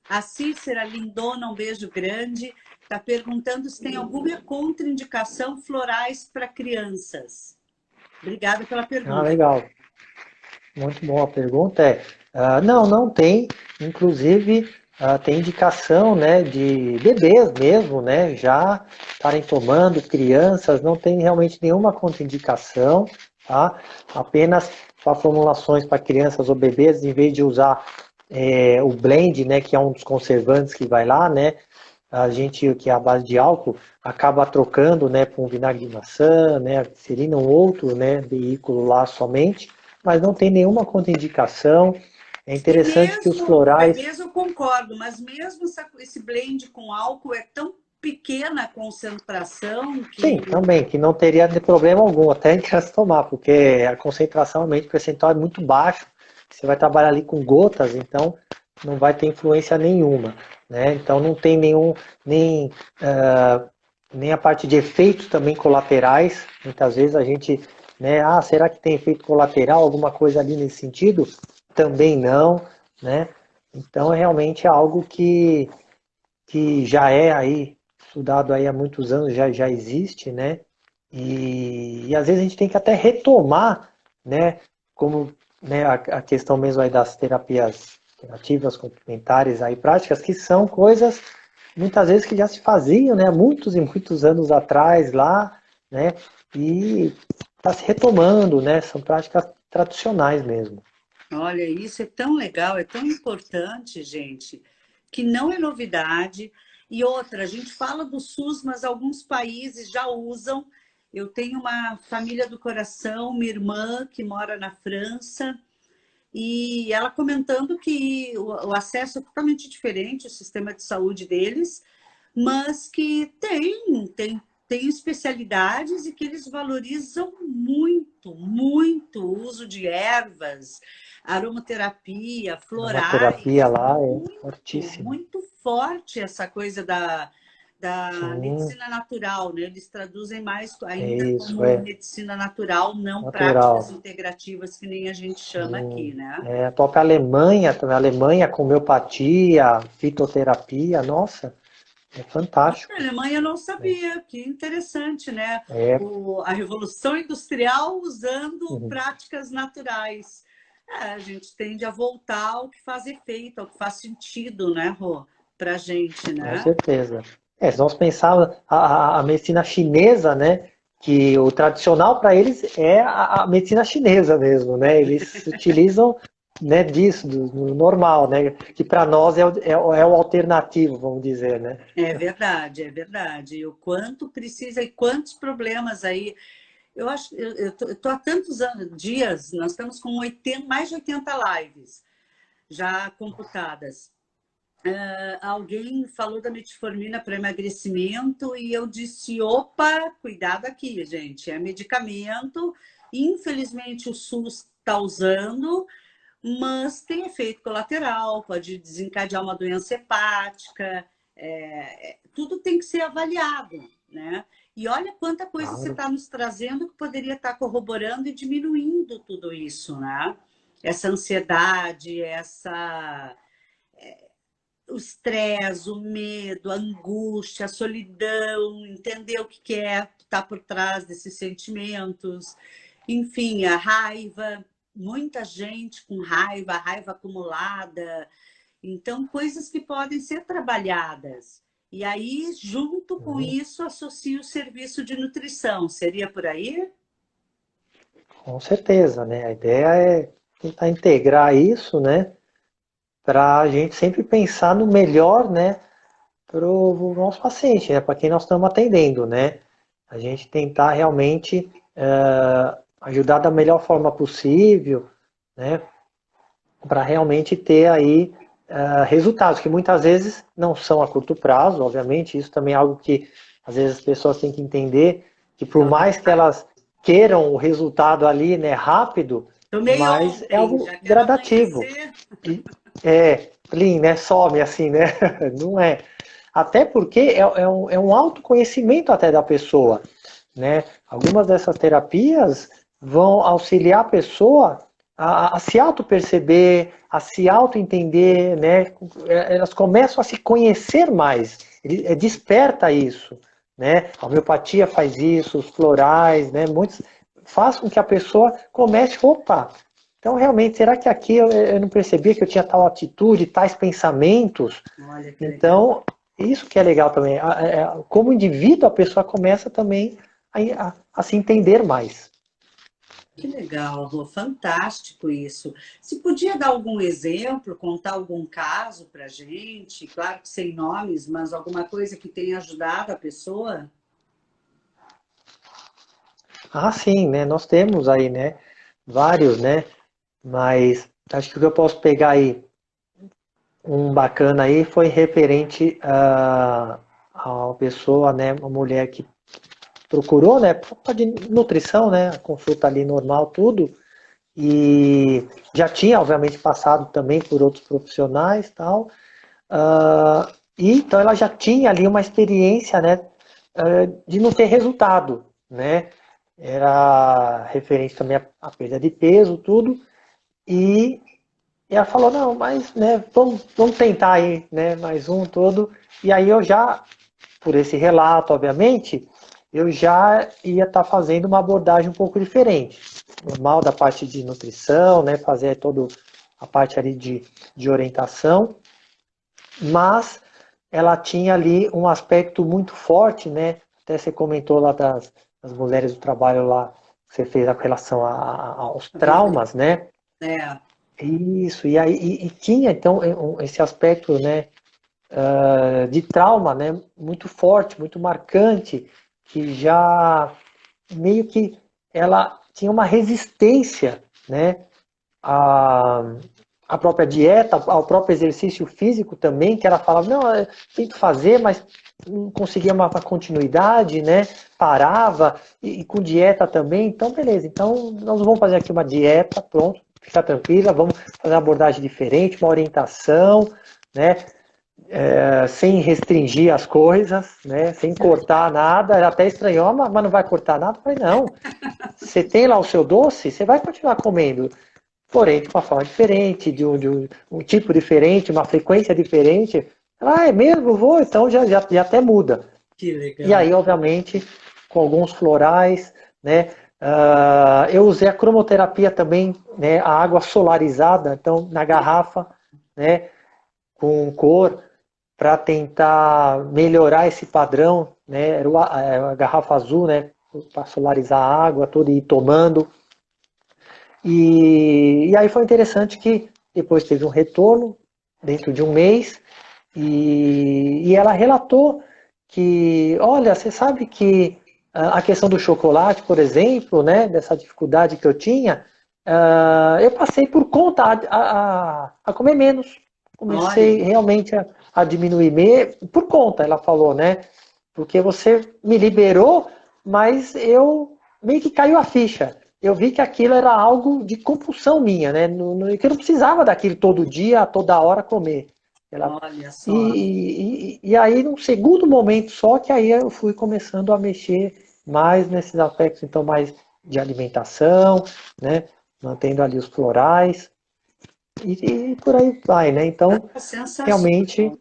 A Cícera Lindona, um beijo grande, está perguntando se tem alguma contraindicação florais para crianças. Obrigada pela Ah, pergunta. legal. Muito boa a pergunta. Não, não tem. Inclusive, tem indicação, né, de bebês mesmo, né, já estarem tomando, crianças, não tem realmente nenhuma contraindicação, tá? Apenas para formulações para crianças ou bebês, em vez de usar o blend, né, que é um dos conservantes que vai lá, né, a gente, que é a base de álcool, acaba trocando, né, por um vinagre de maçã, né, seria um outro, né, veículo lá somente, mas não tem nenhuma contraindicação. É E interessante que os florais, mesmo eu concordo, mas mesmo esse blend com álcool é tão pequena a concentração sim, que também, que não teria problema algum, até em criança tomar, porque a concentração, realmente, o percentual é muito baixo, você vai trabalhar ali com gotas, então não vai ter influência nenhuma, né? Então não tem nem, uh, nem a parte de efeitos também colaterais, muitas vezes a gente, né, será que tem efeito colateral, alguma coisa ali nesse sentido? Também não, né? Então é realmente algo que já é aí estudado aí há muitos anos, já existe, né? E às vezes a gente tem que até retomar, né? Como, né, a questão mesmo aí das terapias alternativas, complementares, aí práticas, que são coisas muitas vezes que já se faziam, né? Há muitos e muitos anos atrás lá, né? E está se retomando, né? São práticas tradicionais mesmo. olha, isso é tão legal, é tão importante, gente, que não é novidade. E outra, a gente fala do SUS, mas alguns países já usam. Eu tenho uma família do coração, minha irmã que mora na França, e ela comentando que o acesso é totalmente diferente, o sistema de saúde deles, mas que tem especialidades e que eles valorizam muito, muito o uso de ervas, aromaterapia, A terapia florais, lá é muito, fortíssima. muito forte essa coisa da Sim, medicina natural, né? Eles traduzem mais é ainda isso, como é medicina natural, não práticas natural. integrativas que nem a gente chama aqui, né? A própria Alemanha, também, a Alemanha com homeopatia, fitoterapia, nossa, é Olha, a fantástico. Alemanha eu não Né? sabia, que interessante, né? É, A Revolução Industrial usando uhum, práticas naturais. É, a gente tende a voltar ao que faz efeito, ao que faz sentido, né, Rô? Pra gente, com né? certeza. Se nós pensarmos a medicina chinesa, né, que o tradicional para eles é a medicina chinesa mesmo, né? Eles utilizam, né, disso, do normal, né? Que para nós é o alternativo, vamos dizer, né? É verdade, é verdade. E o quanto precisa e quantos problemas aí. Eu acho, eu tô há tantos dias, nós estamos com 80, mais de 80 lives já computadas. Alguém falou da metformina para emagrecimento e eu disse: opa, cuidado aqui, gente, é medicamento. Infelizmente, o SUS está usando, mas tem efeito colateral, pode desencadear uma doença hepática, tudo tem que ser avaliado, né? E olha quanta coisa você Claro. está nos trazendo que poderia estar corroborando e diminuindo tudo isso, né? Essa ansiedade, o estresse, o medo, a angústia, a solidão, entender o que é estar por trás desses sentimentos, enfim, a raiva, muita gente com raiva, raiva acumulada. Então, coisas que podem ser trabalhadas. E aí, junto com isso, associa o serviço de nutrição. Seria por aí? Com certeza, né? A ideia é tentar integrar isso, né? Para a gente sempre pensar no melhor, né? Para o nosso paciente, né? Para quem nós estamos atendendo, né? A gente tentar realmente ajudar da melhor forma possível, né? Para realmente ter aí resultados que muitas vezes não são a curto prazo, obviamente. Isso também é algo que às vezes as pessoas têm que entender que por mais que elas queiram o resultado ali, né, rápido, Tomei mas é ontem, algo já quero gradativo. amanhecer. Plim, né, some assim, né? Não é. Até porque é um autoconhecimento até da pessoa, né? Algumas dessas terapias vão auxiliar a pessoa a se auto-perceber, a se auto-entender, né? Elas começam a se conhecer mais, desperta isso, né? A homeopatia faz isso, os florais, né? Muitos faz com que a pessoa comece, opa, então realmente, será que aqui eu não percebia que eu tinha tal atitude, tais pensamentos? Olha que legal. Então, isso que é legal também. Como indivíduo, a pessoa começa também a se entender mais. Que legal, Rô, fantástico isso. Se podia dar algum exemplo, contar algum caso para gente, claro que sem nomes, mas alguma coisa que tenha ajudado a pessoa? Ah, sim, né? Nós temos aí, né? Vários, né? Mas acho que o que eu posso pegar aí, um bacana aí, foi referente a uma pessoa, né? Uma mulher que procurou, né? De nutrição, né? A consulta ali normal, tudo. E já tinha, obviamente, passado também por outros profissionais e tal. E então ela já tinha ali uma experiência, né, de não ter resultado, né? Era referente também à perda de peso, tudo. E ela falou, não, mas né, vamos tentar aí, né, mais um todo. E aí eu já, por esse relato, obviamente, eu já ia estar fazendo uma abordagem um pouco diferente. Normal da parte de nutrição, né, fazer toda a parte ali de orientação, mas ela tinha ali um aspecto muito forte, né? Até você comentou lá das mulheres do trabalho lá, que você fez com relação aos traumas, né? É, Isso, e aí e tinha então esse aspecto, né, de trauma, né, muito forte, muito marcante, que já meio que ela tinha uma resistência, né, a, a própria dieta, ao próprio exercício físico também, que ela falava, não, eu tento fazer, mas não conseguia uma continuidade, né? Parava, e com dieta também, então beleza, então nós vamos fazer aqui uma dieta, pronto, fica tranquila, vamos fazer uma abordagem diferente, uma orientação, né? Sem restringir as coisas, né? Sem cortar nada, ela até estranhou, mas não vai cortar nada? Eu falei, não, você tem lá o seu doce, você vai continuar comendo, porém de uma forma diferente, de um tipo diferente, uma frequência diferente. Ah, é mesmo? Vou, então já até muda. que E legal. aí, obviamente, com alguns florais, né? Eu usei a cromoterapia também, né? A água solarizada, então na garrafa, né? Com cor, para tentar melhorar esse padrão, né? Era a garrafa azul, né? Para solarizar a água, tudo e ir tomando. E aí foi interessante que depois teve um retorno dentro de um mês e ela relatou que, olha, você sabe que a questão do chocolate, por exemplo, né, dessa dificuldade que eu tinha, eu passei por conta a comer menos. Olha, Comecei realmente a diminuir por conta, ela falou, né? Porque você me liberou, mas eu meio que caiu a ficha. Eu vi que aquilo era algo de compulsão minha, né? Que eu não precisava daquilo todo dia, toda hora comer. Ela, olha só. e aí, num segundo momento só, que aí eu fui começando a mexer mais nesses aspectos, então, mais de alimentação, né? Mantendo ali os florais. e por aí vai, né? Então, Sensacional. realmente,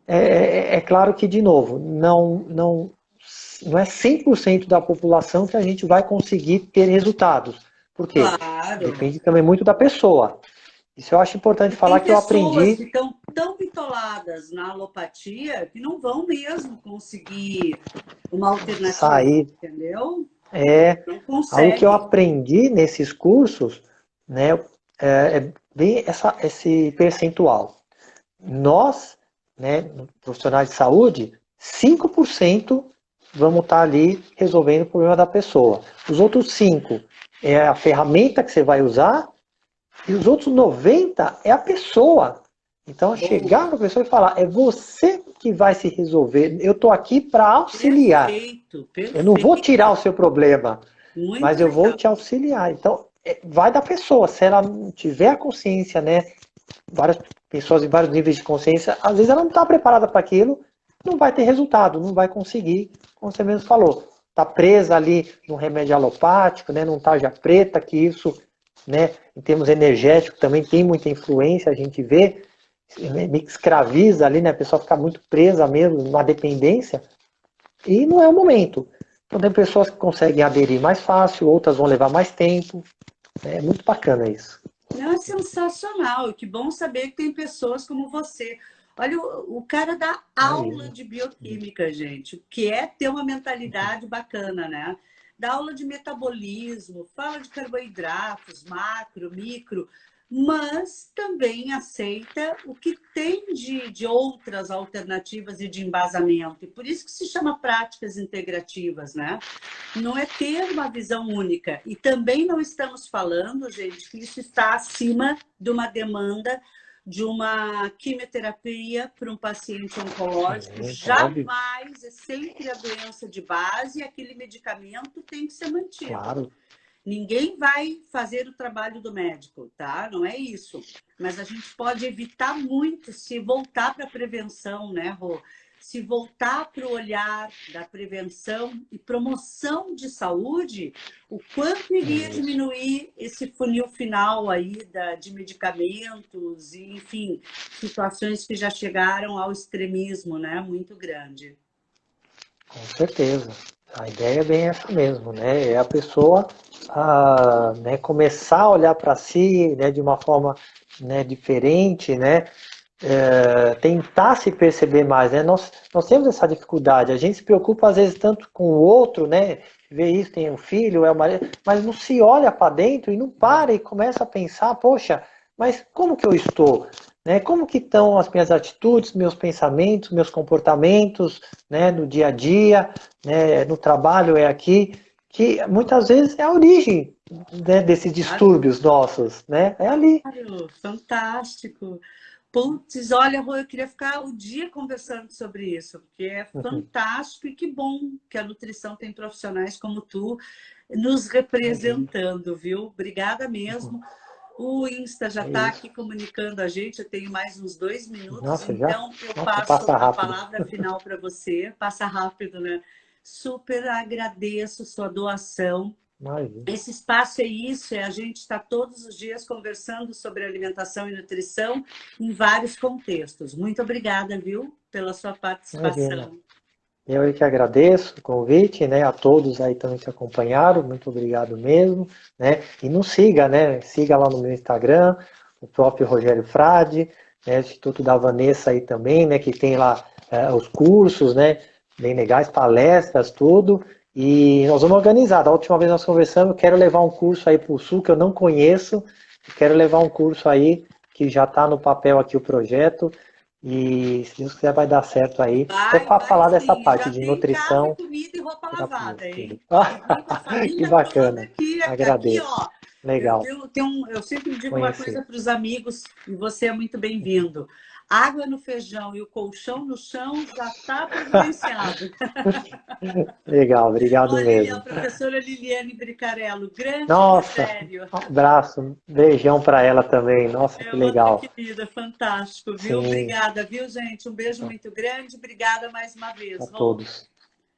é claro que, de novo, não é 100% da população que a gente vai conseguir ter resultados. Por quê? Claro. Depende também muito da pessoa. Isso eu acho importante E tem falar que eu pessoas que aprendi estão tão bitoladas na alopatia que não vão mesmo conseguir uma alternativa, sair. entendeu? É Não algo que eu consegue. aprendi nesses cursos, né? É bem esse percentual. Nós, né, profissionais de saúde, 5% vamos estar ali resolvendo o problema da pessoa. Os outros 5% é a ferramenta que você vai usar e os outros 90% é a pessoa. Então, chegar Boa. para a pessoa e falar, é você que vai se resolver. Eu estou aqui para auxiliar. Perfeito, Eu não vou tirar o perfeito. seu problema, Muito mas eu vou legal. te auxiliar. Então, vai da pessoa. Se ela não tiver a consciência, né? Várias pessoas em vários níveis de consciência, às vezes ela não está preparada para aquilo, não vai ter resultado, não vai conseguir, como você mesmo falou. Está presa ali no remédio alopático, né? Não tarja preta, que isso, né? Em termos energéticos também tem muita influência, a gente vê, me escraviza ali, né? A pessoa fica muito presa mesmo, numa dependência, e não é o momento. Então tem pessoas que conseguem aderir mais fácil, outras vão levar mais tempo. É muito bacana isso. Não, é sensacional. Que bom saber que tem pessoas como você. Olha, o cara dá aula Imagina. de bioquímica, gente, o que é ter uma mentalidade bacana, né? Dá aula de metabolismo, fala de carboidratos, macro, micro, mas também aceita o que tem de outras alternativas e de embasamento. E por isso que se chama práticas integrativas, né? Não é ter uma visão única. E também não estamos falando, gente, que isso está acima de uma demanda de uma quimioterapia para um paciente oncológico. Sim, óbvio, Jamais, é sempre a doença de base e aquele medicamento tem que ser mantido. claro. Ninguém vai fazer o trabalho do médico, tá? Não é isso. Mas a gente pode evitar muito se voltar para a prevenção, né, Rô? Se voltar para o olhar da prevenção e promoção de saúde, o quanto iria Isso, diminuir esse funil final aí de medicamentos e, enfim, situações que já chegaram ao extremismo, né? Muito grande. com certeza. A ideia é bem essa mesmo, né? É a pessoa né, começar a olhar para si, né, de uma forma, né, diferente, né? Tentar se perceber mais, né? Nós temos essa dificuldade. A gente se preocupa às vezes tanto com o outro, né? Vê isso, tem um filho, é o marido, mas não se olha para dentro e não para e começa a pensar, poxa, mas como que eu estou? Né? Como que estão as minhas atitudes, meus pensamentos, meus comportamentos, né? No dia a dia, né? No trabalho é aqui, que muitas vezes é a origem, né, desses Claro, distúrbios nossos, né? É ali. claro, fantástico. Putz, olha, Rô, eu queria ficar o dia conversando sobre isso, porque é fantástico e que bom que a nutrição tem profissionais como tu nos Imagina. representando, viu? Obrigada mesmo. O Insta já É está isso. aqui comunicando a gente, eu tenho mais uns 2 minutos, Nossa, já? então eu Nossa, passo passa a rápido. palavra final para você. Passa rápido, né? Super agradeço sua doação. Imagina. Esse espaço é isso, é a gente estar todos os dias conversando sobre alimentação e nutrição em vários contextos. Muito obrigada, viu, pela sua Imagina. participação. Eu que agradeço o convite, né? A todos aí também que acompanharam, muito obrigado mesmo, né? E nos siga, né? Siga lá no meu Instagram, o próprio Rogério Frade, né? Instituto da Vanessa aí também, né? Que tem lá os cursos, né? Bem legais, palestras, tudo. E nós vamos organizar. Da última vez nós conversamos, eu quero levar um curso aí para o Sul que eu não conheço. Quero levar um curso aí que já está no papel aqui o projeto. E se Deus quiser vai dar certo aí. Até para Vai falar dessa sim. parte Já de tem casa, nutrição, comida e roupa terapia, lavada, tudo. hein? E vem com a Que família toda bacana. aqui, aqui, Agradeço. ó. Legal Eu sempre digo uma coisa conhecer. para os amigos, e você é muito bem-vindo. Água no feijão e o colchão no chão já está providenciado. Legal, obrigado Olha ali a mesmo. professora Liliane Bricarello, grande Nossa, Rogério. um abraço, beijão para ela também. Nossa, É que outra legal. querida, fantástico, viu? Sim, Obrigada, viu, gente? Um beijo muito grande. Obrigada mais uma a vez, Rô. todos.